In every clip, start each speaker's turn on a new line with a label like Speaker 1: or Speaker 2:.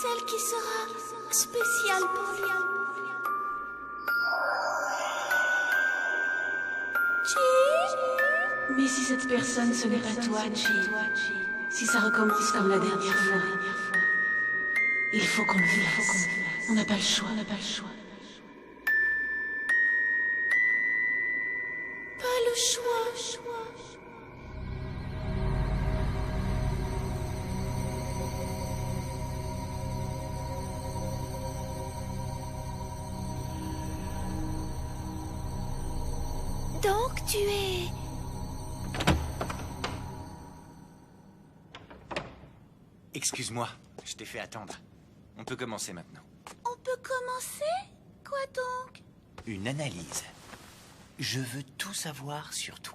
Speaker 1: celle qui sera spéciale pour lui. Chi?
Speaker 2: Mais si cette personne ce n'est pas toi, Chi, si ça recommence comme la dernière fois, il faut qu'on le fasse. On n'a pas le choix, on n'a pas le choix.
Speaker 1: Pas le choix. Donc tu es...
Speaker 3: Excuse-moi, je t'ai fait attendre. On peut commencer maintenant.
Speaker 1: On peut commencer? Quoi donc?
Speaker 3: Une analyse. Je veux tout savoir sur toi.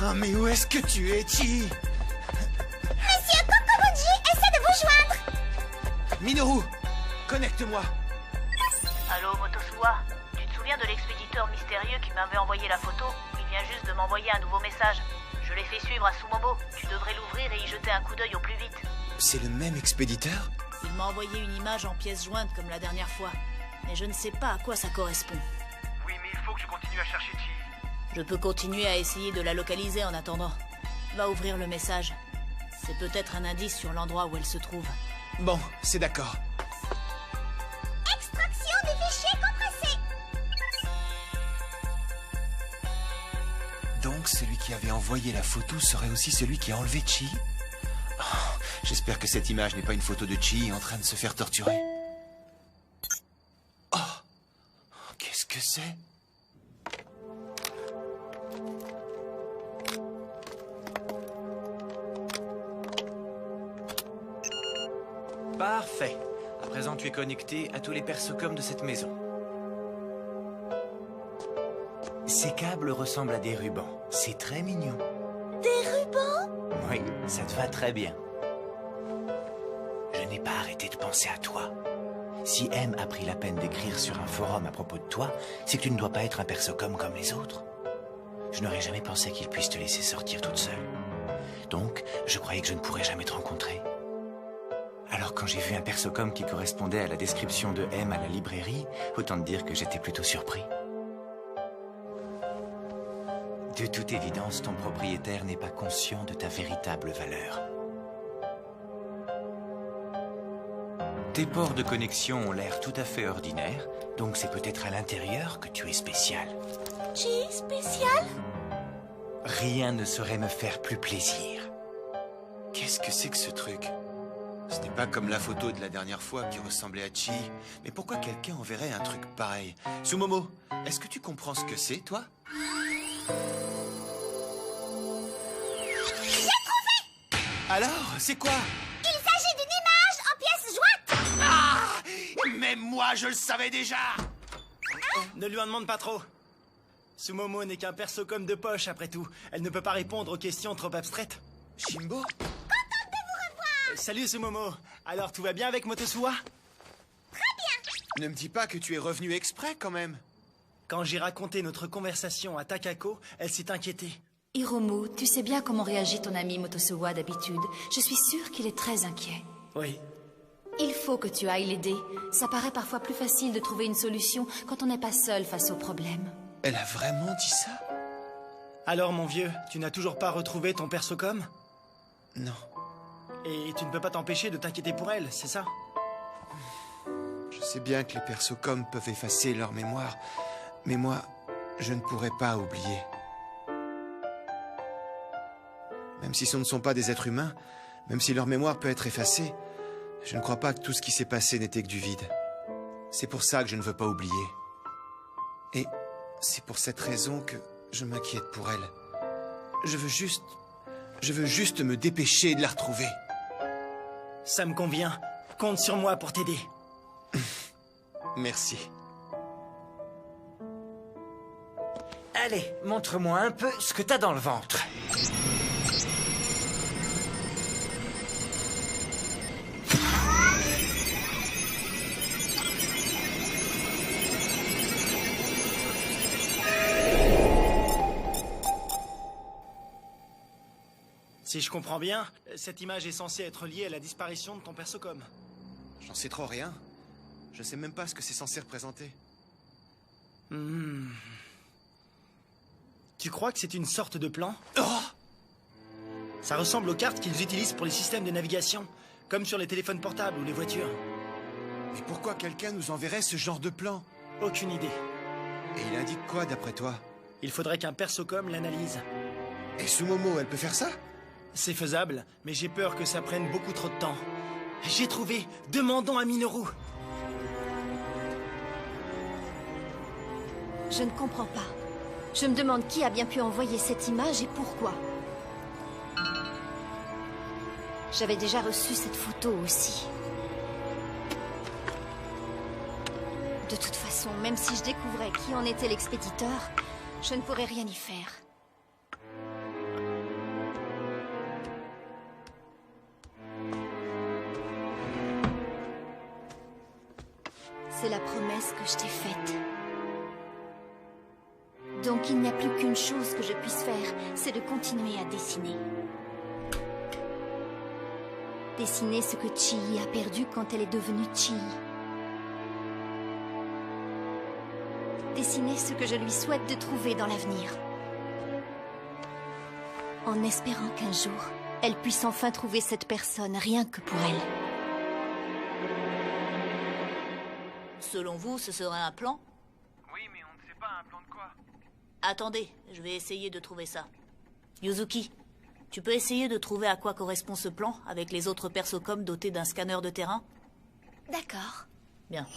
Speaker 3: Ah, mais où est-ce que tu es, Chi?
Speaker 1: Monsieur Kokomoji essaie de vous joindre.
Speaker 3: Minoru, connecte-moi.
Speaker 4: Allô, Motosuwa? Tu te souviens de l'expéditeur mystérieux qui m'avait envoyé la photo? Il vient juste de m'envoyer un nouveau message. Je l'ai fait suivre à Sumomo. Tu devrais l'ouvrir et y jeter un coup d'œil au plus vite.
Speaker 3: C'est le même expéditeur?
Speaker 4: Il m'a envoyé une image en pièces jointes comme la dernière fois. Mais je ne sais pas à quoi ça correspond.
Speaker 5: Oui, mais il faut que je continue à chercher Chi.
Speaker 4: Je peux continuer à essayer de la localiser en attendant. Va ouvrir le message. C'est peut-être un indice sur l'endroit où elle se trouve.
Speaker 3: Bon, c'est d'accord.
Speaker 1: Extraction des fichiers compressés.
Speaker 3: Donc celui qui avait envoyé la photo serait aussi celui qui a enlevé Chi? Oh, j'espère que cette image n'est pas une photo de Chi en train de se faire torturer. Oh, qu'est-ce que c'est? Parfait. À présent, tu es connecté à tous les persocom de cette maison. Ces câbles ressemblent à des rubans. C'est très mignon.
Speaker 1: Des rubans?
Speaker 3: Oui, ça te va très bien. Je n'ai pas arrêté de penser à toi. Si M a pris la peine d'écrire sur un forum à propos de toi, c'est que tu ne dois pas être un persocom comme les autres. Je n'aurais jamais pensé qu'il puisse te laisser sortir toute seule. Donc, je croyais que je ne pourrais jamais te rencontrer. Alors quand j'ai vu un persocom qui correspondait à la description de M à la librairie, autant te dire que j'étais plutôt surpris. De toute évidence, ton propriétaire n'est pas conscient de ta véritable valeur. Tes ports de connexion ont l'air tout à fait ordinaires, donc c'est peut-être à l'intérieur que tu es spécial.
Speaker 1: Chi spécial?
Speaker 3: Rien ne saurait me faire plus plaisir. Qu'est-ce que c'est que ce truc? Ce n'est pas comme la photo de la dernière fois qui ressemblait à Chi. Mais pourquoi quelqu'un enverrait un truc pareil? Sumomo, est-ce que tu comprends ce que c'est, toi?
Speaker 1: J'ai trouvé!
Speaker 3: Alors, c'est quoi?
Speaker 1: Il s'agit d'une image en pièces jointes!
Speaker 3: Ah! Mais moi, je le savais déjà!
Speaker 6: Ne lui en demande pas trop. Sumomo n'est qu'un persocom de poche, après tout. Elle ne peut pas répondre aux questions trop abstraites.
Speaker 3: Shimbo?
Speaker 6: Salut Sumomo. Alors tout va bien avec Motosuwa?
Speaker 3: Ne me dis pas que tu es revenu exprès, quand même.
Speaker 6: Quand j'ai raconté notre conversation à Takako, elle s'est inquiétée.
Speaker 7: Hiromu, tu sais bien comment réagit ton ami Motosuwa d'habitude. Je suis sûre qu'il est très inquiet.
Speaker 6: Oui.
Speaker 7: Il faut que tu ailles l'aider. Ça paraît parfois plus facile de trouver une solution quand on n'est pas seul face au problème.
Speaker 3: Elle a vraiment dit ça?
Speaker 6: Alors mon vieux, tu n'as toujours pas retrouvé ton persocom?
Speaker 3: Non.
Speaker 6: Et tu ne peux pas t'empêcher de t'inquiéter pour elle, c'est ça?
Speaker 3: Je sais bien que les persocom peuvent effacer leur mémoire, mais moi, je ne pourrais pas oublier. Même si ce ne sont pas des êtres humains, même si leur mémoire peut être effacée, je ne crois pas que tout ce qui s'est passé n'était que du vide. C'est pour ça que je ne veux pas oublier. Et c'est pour cette raison que je m'inquiète pour elle. Je veux juste me dépêcher de la retrouver.
Speaker 6: Ça me convient. Compte sur moi pour t'aider.
Speaker 3: Merci.
Speaker 8: Allez, montre-moi un peu ce que t'as dans le ventre.
Speaker 6: Si je comprends bien, cette image est censée être liée à la disparition de ton persocom.
Speaker 9: J'en sais trop rien. Je sais même pas ce que c'est censé représenter.
Speaker 6: Tu crois que c'est une sorte de plan? Oh! Ça ressemble aux cartes qu'ils utilisent pour les systèmes de navigation, comme sur les téléphones portables ou les voitures.
Speaker 9: Mais pourquoi quelqu'un nous enverrait ce genre de plan?
Speaker 6: Aucune idée.
Speaker 9: Et il indique quoi d'après toi?
Speaker 6: Il faudrait qu'un persocom l'analyse.
Speaker 9: Et Sumomo, elle peut faire ça?
Speaker 6: C'est faisable, mais j'ai peur que ça prenne beaucoup trop de temps. J'ai trouvé. Demandons à Minoru.
Speaker 7: Je ne comprends pas. Je me demande qui a bien pu envoyer cette image et pourquoi. J'avais déjà reçu cette photo aussi. De toute façon, même si je découvrais qui en était l'expéditeur, je ne pourrais rien y faire. C'est la promesse que je t'ai faite. Donc il n'y a plus qu'une chose que je puisse faire, c'est de continuer à dessiner. Dessiner ce que Chii a perdu quand elle est devenue Chii. Dessiner ce que je lui souhaite de trouver dans l'avenir. En espérant qu'un jour, elle puisse enfin trouver cette personne, rien que pour elle.
Speaker 4: Selon vous, ce serait un plan?
Speaker 5: Oui, mais on ne sait pas un plan de quoi.
Speaker 4: Attendez, je vais essayer de trouver ça. Yuzuki, tu peux essayer de trouver à quoi correspond ce plan avec les autres persocom dotés d'un scanner de terrain?
Speaker 7: D'accord.
Speaker 4: Bien.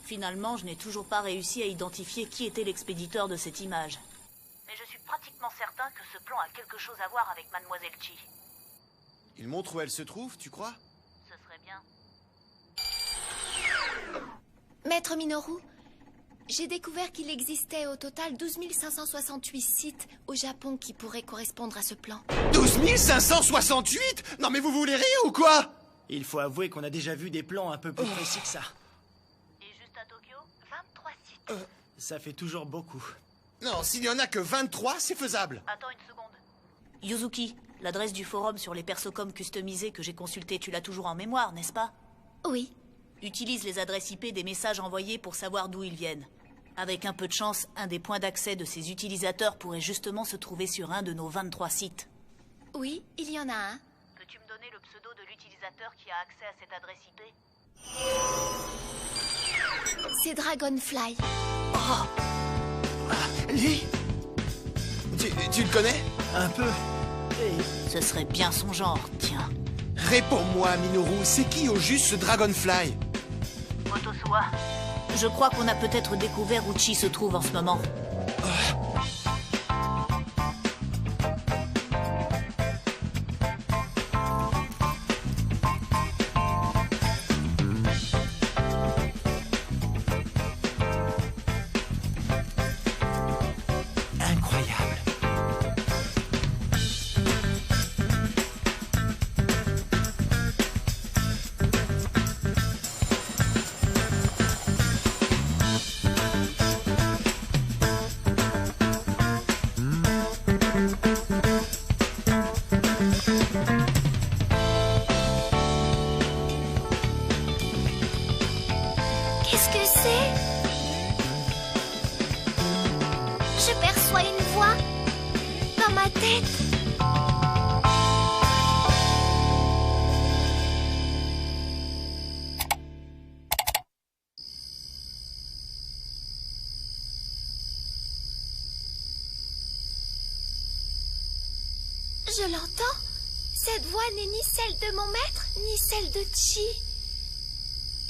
Speaker 4: Finalement, je n'ai toujours pas réussi à identifier qui était l'expéditeur de cette image. Mais je suis pratiquement certain que ce plan a quelque chose à voir avec Mademoiselle Chi.
Speaker 9: Il montre où elle se trouve, tu crois?
Speaker 4: Ce serait bien.
Speaker 1: Maître Minoru, j'ai découvert qu'il existait au total 12 568 sites au Japon qui pourraient correspondre à ce plan.
Speaker 9: 12 568? Non mais vous voulez rire ou quoi?
Speaker 6: Il faut avouer qu'on a déjà vu des plans un peu plus précis que ça.
Speaker 4: Et juste à Tokyo?
Speaker 1: 23 sites.
Speaker 6: Ça fait toujours beaucoup.
Speaker 9: Non, s'il y en a que 23, c'est faisable.
Speaker 4: Attends une seconde. Yuzuki, l'adresse du forum sur les persocom customisés que j'ai consulté, tu l'as toujours en mémoire, n'est-ce pas?
Speaker 1: Oui.
Speaker 4: Utilise les adresses IP des messages envoyés pour savoir d'où ils viennent. Avec un peu de chance, un des points d'accès de ces utilisateurs pourrait justement se trouver sur un de nos 23 sites.
Speaker 1: Oui, il y en a un.
Speaker 4: Peux-tu me donner le pseudo de l'utilisateur qui a accès à cette adresse IP?
Speaker 1: C'est Dragonfly.
Speaker 9: Lui? Tu le connais?
Speaker 6: Un peu. Et
Speaker 4: Ce serait bien son genre, tiens.
Speaker 9: Réponds-moi, Minoru, c'est qui au juste ce Dragonfly?
Speaker 4: Motosua, je crois qu'on a peut-être découvert où Chi se trouve en ce moment.
Speaker 3: Incroyable.
Speaker 1: Qu'est-ce que c'est? Je perçois une voix dans ma tête. Je l'entends. Cette voix n'est ni celle de mon maître, ni celle de Chi.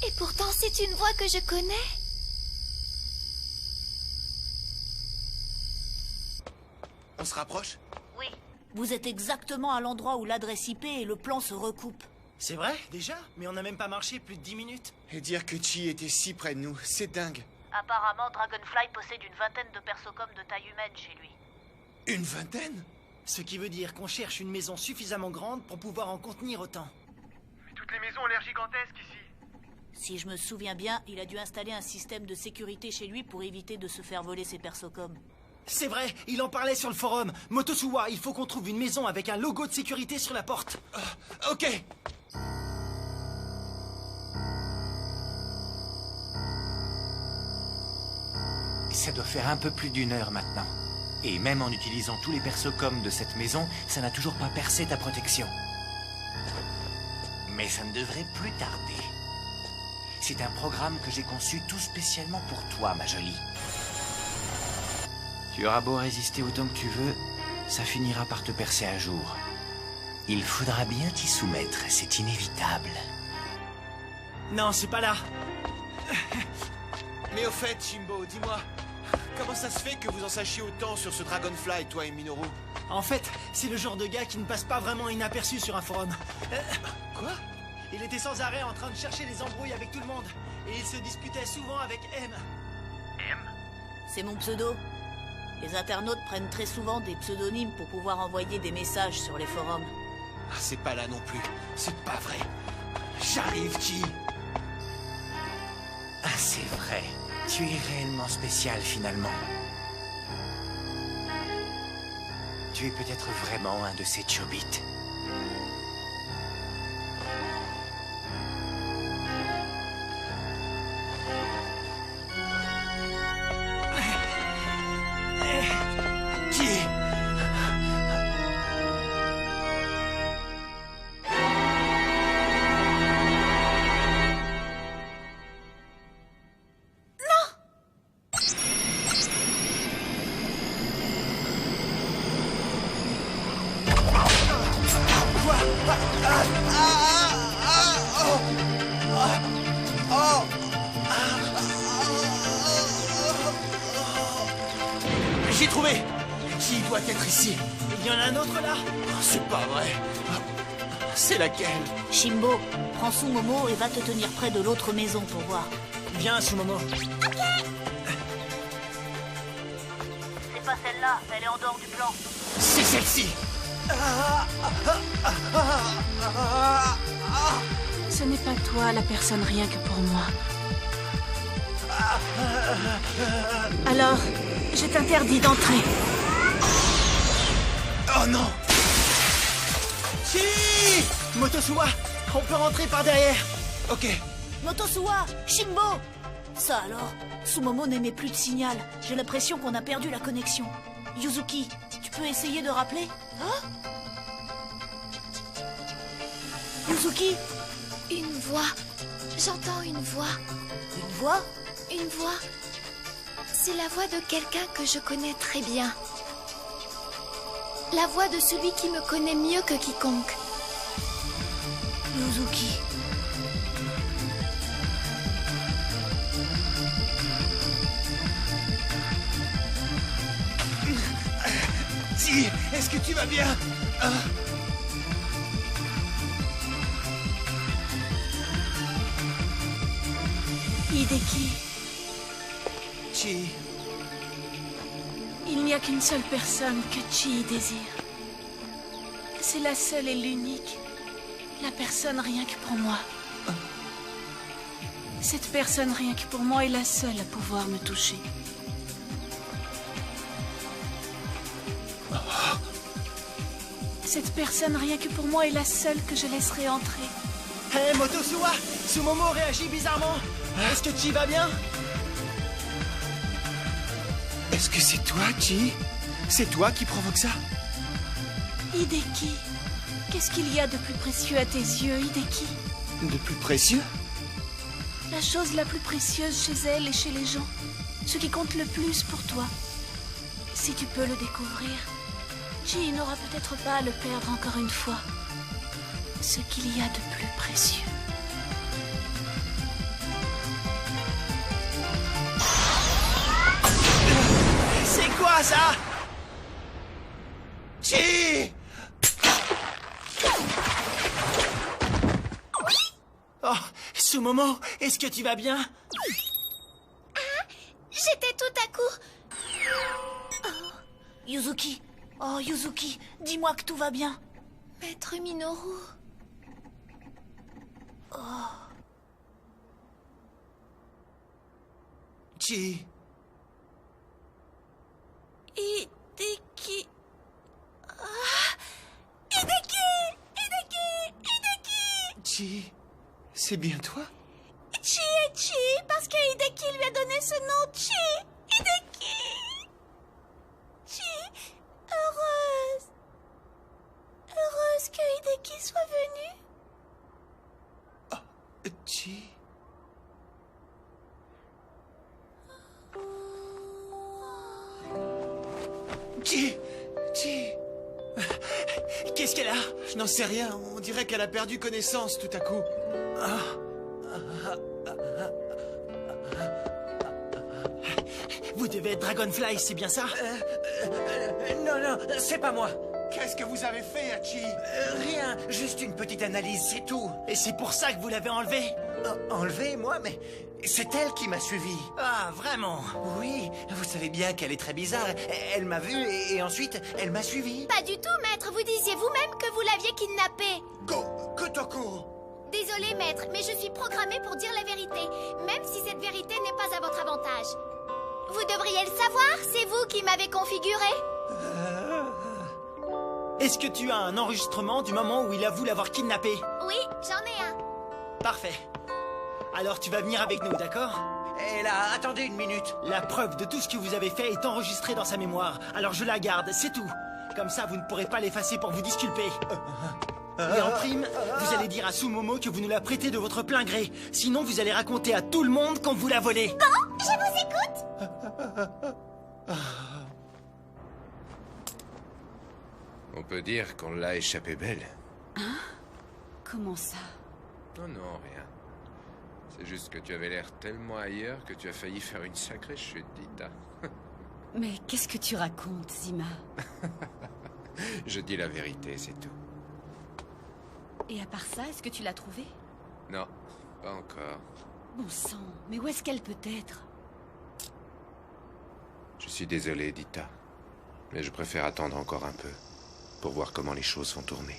Speaker 1: Et pourtant, c'est une voix que je connais.
Speaker 9: On se rapproche?
Speaker 4: Oui, vous êtes exactement à l'endroit où l'adresse IP et le plan se recoupent.
Speaker 6: c'est vrai, déjà? Mais on n'a même pas marché plus de 10 minutes.
Speaker 9: Et dire que Chi était si près de nous, c'est dingue.
Speaker 4: Apparemment, Dragonfly possède une vingtaine de persocom de taille humaine chez lui.
Speaker 9: Une vingtaine?
Speaker 6: Ce qui veut dire qu'on cherche une maison suffisamment grande pour pouvoir en contenir autant.
Speaker 5: Mais toutes les maisons ont l'air gigantesques ici.
Speaker 4: Si je me souviens bien, il a dû installer un système de sécurité chez lui pour éviter de se faire voler ses persocoms.
Speaker 6: C'est vrai, il en parlait sur le forum. Motosuwa, il faut qu'on trouve une maison avec un logo de sécurité sur la porte.
Speaker 9: Ok.
Speaker 3: Ça doit faire un peu plus d'une heure maintenant. Et même en utilisant tous les persocoms de cette maison, ça n'a toujours pas percé ta protection. Mais ça ne devrait plus tarder. C'est un programme que j'ai conçu tout spécialement pour toi, ma jolie. Tu auras beau résister autant que tu veux, ça finira par te percer un jour. Il faudra bien t'y soumettre, c'est inévitable.
Speaker 6: Non, c'est pas là.
Speaker 9: Mais au fait, Shimbo, dis-moi, comment ça se fait que vous en sachiez autant sur ce Dragonfly, toi et Minoru?
Speaker 6: En fait, c'est le genre de gars qui ne passe pas vraiment inaperçu sur un forum.
Speaker 9: Quoi?
Speaker 6: Il était sans arrêt en train de chercher les embrouilles avec tout le monde. Et il se disputait souvent avec M.
Speaker 4: C'est mon pseudo. Les internautes prennent très souvent des pseudonymes pour pouvoir envoyer des messages sur les forums.
Speaker 9: Ah, c'est pas là non plus. C'est pas vrai. J'arrive, Chi.
Speaker 3: Ah, c'est vrai. Tu es réellement spécial, finalement. Tu es peut-être vraiment un de ces Chobits.
Speaker 9: J'ai trouvé. Chi doit être ici.
Speaker 6: Il y en a un autre là.
Speaker 9: C'est pas vrai. C'est laquelle?
Speaker 4: Shimbo, prends Sumomo et va te tenir près de l'autre maison pour voir.
Speaker 6: Viens, Sumomo.
Speaker 4: C'est pas celle-là, elle est en dehors du plan.
Speaker 9: C'est celle-ci.
Speaker 2: Ce n'est pas toi la personne rien que pour moi. Alors, je t'interdis d'entrer.
Speaker 9: Oh non.
Speaker 6: Chi! Motosuwa, on peut rentrer par derrière.
Speaker 9: Ok.
Speaker 4: Motosuwa, Shimbo! Ça alors, Sumomo n'émet plus de signal. J'ai l'impression qu'on a perdu la connexion. Yuzuki, tu peux essayer de rappeler? Hein? Yuzuki?
Speaker 1: Une voix. J'entends une voix.
Speaker 4: Une voix?
Speaker 1: Une voix. C'est la voix de quelqu'un que je connais très bien. La voix de celui qui me connaît mieux que quiconque.
Speaker 4: Yuzuki.
Speaker 9: Chi, est-ce que tu vas bien?
Speaker 2: Hideki,
Speaker 9: Chi.
Speaker 2: il n'y a qu'une seule personne que Chi désire. C'est la seule et l'unique. La personne rien que pour moi. Cette personne rien que pour moi est la seule à pouvoir me toucher. Cette personne rien que pour moi est la seule que je laisserai entrer.
Speaker 6: Hé, Motosuwa, Sumomo réagit bizarrement. Est-ce que Chi va bien?
Speaker 9: Est-ce que c'est toi, Chi? C'est toi qui provoque ça?
Speaker 2: Hideki, qu'est-ce qu'il y a de plus précieux à tes yeux, Hideki?
Speaker 9: De plus précieux?
Speaker 2: La chose la plus précieuse chez elle et chez les gens. Ce qui compte le plus pour toi. Si tu peux le découvrir, Chi n'aura peut-être pas à le perdre encore une fois. Ce qu'il y a de plus précieux.
Speaker 6: C'est quoi ça?
Speaker 9: Chi!
Speaker 6: Oh, Sumomo, est-ce que tu vas bien?
Speaker 1: J'étais tout à coup.
Speaker 4: Yuzuki. Oh, Yuzuki, dis-moi que tout va bien.
Speaker 1: Maître Minoru.
Speaker 9: Chi.
Speaker 2: Hideki... Ah, Hideki!
Speaker 9: Chi, c'est bien toi?
Speaker 2: Chi et Chi, parce que Hideki lui a donné ce nom, Chi. Hideki. Chi, heureuse que Hideki soit venu.
Speaker 9: Chi. Chi.
Speaker 6: Qu'est-ce qu'elle a?
Speaker 9: Je n'en sais rien, on dirait qu'elle a perdu connaissance tout à coup.
Speaker 6: Vous devez être Dragonfly, c'est bien ça?
Speaker 8: Non, c'est pas moi.
Speaker 9: Qu'est-ce que vous avez fait, Hachi?
Speaker 8: Rien, juste une petite analyse, c'est tout.
Speaker 6: Et c'est pour ça que vous l'avez enlevé?
Speaker 8: Enlevé, moi, mais c'est elle qui m'a suivi.
Speaker 6: Ah, vraiment?
Speaker 8: Oui, vous savez bien qu'elle est très bizarre. Elle m'a vu et ensuite, elle m'a suivi.
Speaker 1: Pas du tout, maître. Vous disiez vous-même que vous l'aviez kidnappé.
Speaker 9: Kotoko!
Speaker 1: Désolé, maître, mais je suis programmée pour dire la vérité, même si cette vérité n'est pas à votre avantage. Vous devriez le savoir, c'est vous qui m'avez configuré.
Speaker 6: Est-ce que tu as un enregistrement du moment où il avoue l'avoir kidnappé?
Speaker 1: Oui, j'en ai un.
Speaker 6: Parfait. Alors tu vas venir avec nous, d'accord?
Speaker 8: Et là, attendez une minute.
Speaker 6: La preuve de tout ce que vous avez fait est enregistrée dans sa mémoire. Alors je la garde, c'est tout. Comme ça, vous ne pourrez pas l'effacer pour vous disculper. Et en prime, vous allez dire à Sumomo que vous nous la prêtez de votre plein gré. Sinon, vous allez raconter à tout le monde qu'on vous l'a volée.
Speaker 1: Bon, je vous écoute.
Speaker 10: On peut dire qu'on l'a échappé belle.
Speaker 11: Hein? Comment ça?
Speaker 10: Non, rien. C'est juste que tu avais l'air tellement ailleurs que tu as failli faire une sacrée chute, Dita.
Speaker 11: Mais qu'est-ce que tu racontes, Zima?
Speaker 10: Je dis la vérité, c'est tout.
Speaker 11: Et à part ça, est-ce que tu l'as trouvée?
Speaker 10: Non, pas encore.
Speaker 11: Bon sang, mais où est-ce qu'elle peut être?
Speaker 10: Je suis désolé, Dita. Mais je préfère attendre encore un peu, pour voir comment les choses vont tourner.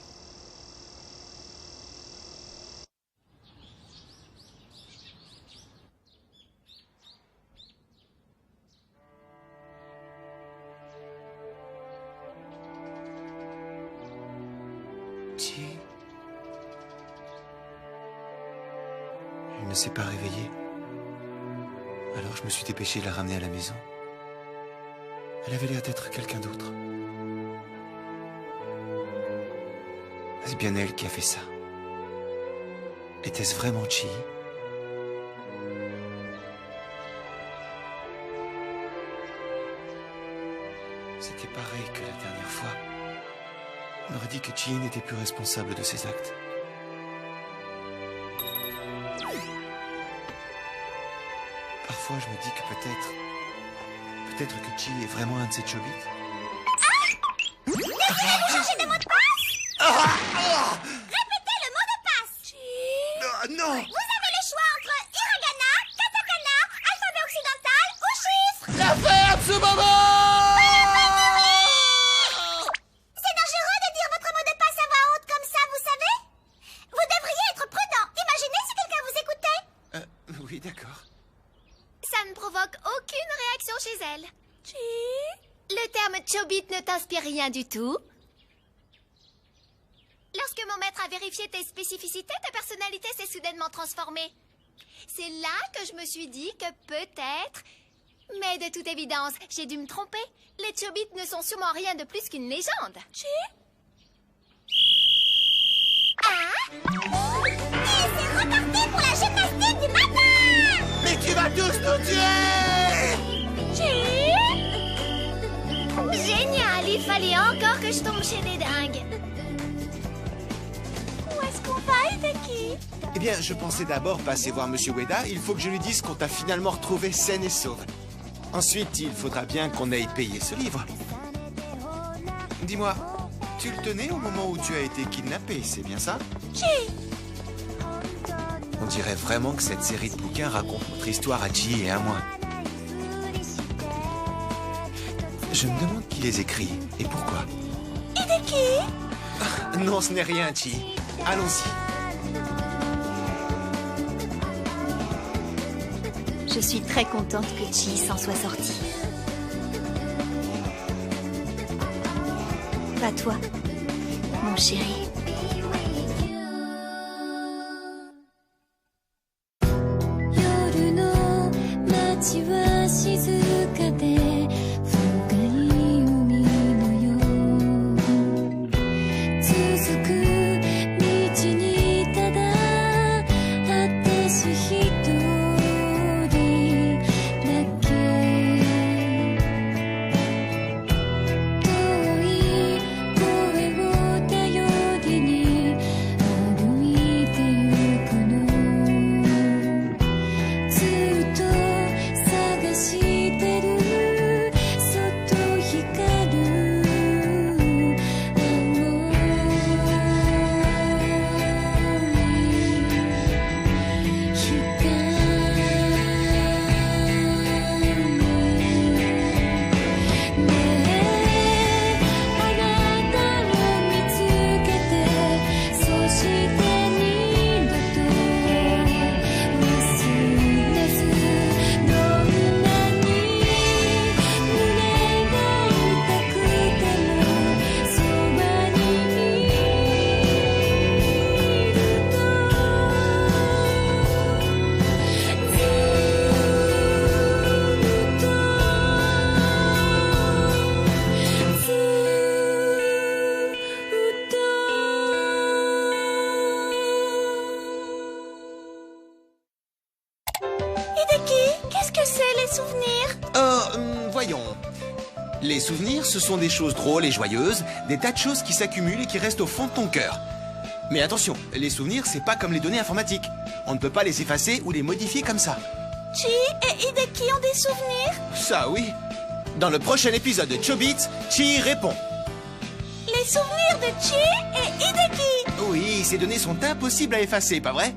Speaker 9: Chi. Elle ne s'est pas réveillée. Alors je me suis dépêché de la ramener à la maison. Elle avait l'air d'être quelqu'un d'autre. C'est bien elle qui a fait ça. Était-ce vraiment Chi? C'était pareil que la dernière fois. On aurait dit que Chi n'était plus responsable de ses actes. Parfois, je me dis que peut-être que Chi est vraiment un de ces Chobits.
Speaker 1: Mais vous allez changer de mot de passe? Répétez le mot de passe.
Speaker 9: Non!
Speaker 1: Vous avez le choix entre hiragana, katakana, alphabet occidental ou chiffre.
Speaker 9: La ferme, Sumomo!
Speaker 1: C'est dangereux de dire votre mot de passe à voix haute comme ça, vous savez? Vous devriez être prudent. Imaginez si quelqu'un vous écoutait.
Speaker 9: Oui, d'accord.
Speaker 1: Ça ne provoque aucune réaction chez elle. Le terme Chobit ne t'inspire rien du tout? Lorsque mon maître a vérifié tes spécificités, ta personnalité s'est soudainement transformée. C'est là que je me suis dit que peut-être... Mais de toute évidence, j'ai dû me tromper. Les Chobits ne sont sûrement rien de plus qu'une légende. Ah! Et c'est reparti pour la gymnastique du matin!
Speaker 9: Mais tu vas tous nous tuer!
Speaker 1: Génial! Il fallait encore que je tombe chez des dingues. Où est-ce qu'on va, Hideki?
Speaker 9: Eh bien, je pensais d'abord passer voir Monsieur Ueda. Il faut que je lui dise qu'on t'a finalement retrouvé saine et sauve. Ensuite, il faudra bien qu'on aille payer ce livre. Dis-moi, tu le tenais au moment où tu as été kidnappé, c'est bien ça? On dirait vraiment que cette série de bouquins raconte notre histoire à Chi et à moi. Je me demande qui les écrit et pourquoi.
Speaker 1: Hideki?
Speaker 9: Non, ce n'est rien, Chi. Allons-y.
Speaker 1: Je suis très contente que Chi s'en soit sorti. Pas toi, mon chéri.
Speaker 12: Les souvenirs, ce sont des choses drôles et joyeuses, des tas de choses qui s'accumulent et qui restent au fond de ton cœur. Mais attention, les souvenirs, c'est pas comme les données informatiques. On ne peut pas les effacer ou les modifier comme ça.
Speaker 2: Chi et Hideki ont des souvenirs?
Speaker 12: Ça, oui. Dans le prochain épisode de Chobits, Chi répond.
Speaker 2: Les souvenirs de Chi et Hideki!
Speaker 12: Oui, ces données sont impossibles à effacer, pas vrai?